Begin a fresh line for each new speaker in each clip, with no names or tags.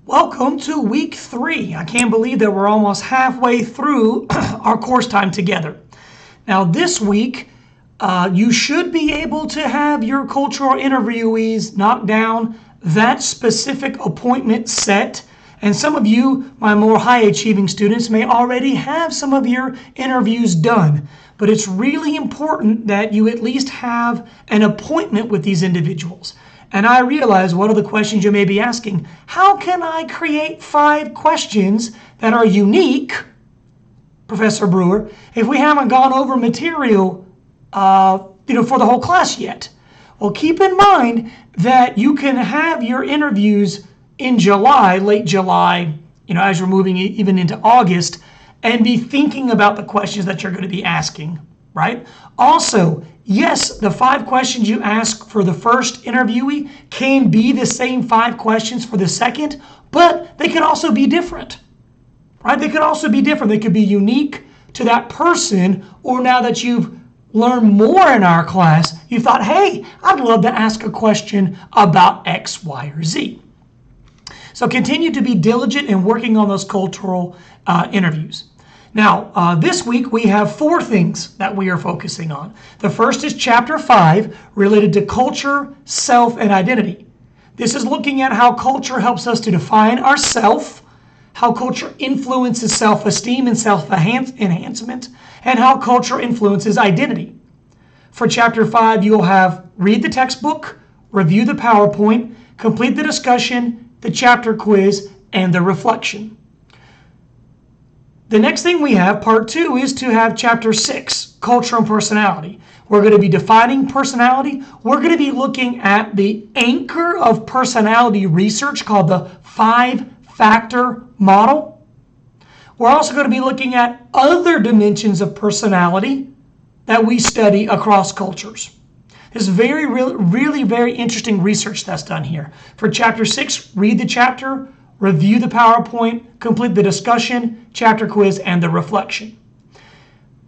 Welcome to week 3. I can't believe that we're almost halfway through our course time together. Now this week, you should be able to have your cultural interviewees knock down that specific appointment set. And some of you, my more high achieving students, may already have some of your interviews done. But it's really important that you at least have an appointment with these individuals. And I realize one of the questions you may be asking, how can I create 5 questions that are unique, Professor Brewer, if we haven't gone over material for the whole class yet? Well, keep in mind that you can have your interviews in July, late July, as you're moving even into August, and be thinking about the questions that you're going to be asking, right? Also, yes, the 5 questions you ask for the first interviewee can be the same 5 questions for the second, but they can also be different, right? They could also be different. They could be unique to that person, or now that you've learned more in our class, you thought, hey, I'd love to ask a question about X, Y, or Z. So continue to be diligent in working on those cultural interviews. Now, this week we have 4 things that we are focusing on. The first is Chapter 5, related to culture, self, and identity. This is looking at how culture helps us to define ourself, how culture influences self-esteem and self-enhancement, and how culture influences identity. For Chapter 5, you'll have read the textbook, review the PowerPoint, complete the discussion, the chapter quiz, and the reflection. The next thing we have, part 2, is to have Chapter 6, Culture and Personality. We're going to be defining personality. We're going to be looking at the anchor of personality research called the 5-factor model. We're also going to be looking at other dimensions of personality that we study across cultures. This is really very interesting research that's done here. For Chapter 6, read the chapter, review the PowerPoint, complete the discussion, chapter quiz, and the reflection.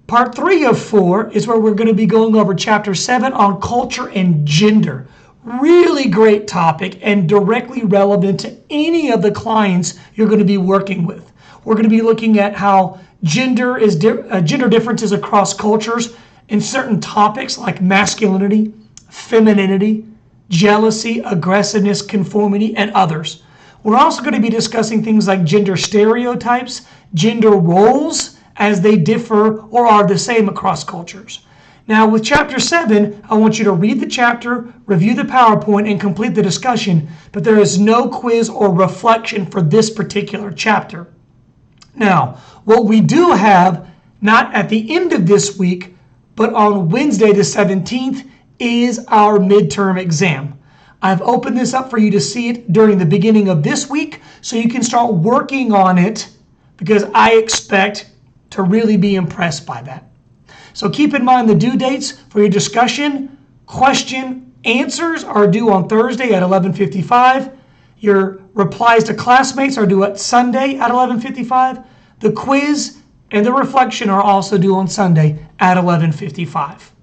Part 3 of 4 is where we're going to be going over Chapter 7 on culture and gender. Really great topic and directly relevant to any of the clients you're going to be working with. We're going to be looking at how gender differences across cultures in certain topics like masculinity, femininity, jealousy, aggressiveness, conformity, and others. We're also going to be discussing things like gender stereotypes, gender roles, as they differ or are the same across cultures. Now, with Chapter 7, I want you to read the chapter, review the PowerPoint, and complete the discussion, but there is no quiz or reflection for this particular chapter. Now, what we do have, not at the end of this week, but on Wednesday the 17th, is our midterm exam. I've opened this up for you to see it during the beginning of this week so you can start working on it, because I expect to really be impressed by that. So keep in mind the due dates for your discussion, question, answers are due on Thursday at 11:55. Your replies to classmates are due at Sunday at 11:55. The quiz and the reflection are also due on Sunday at 11:55.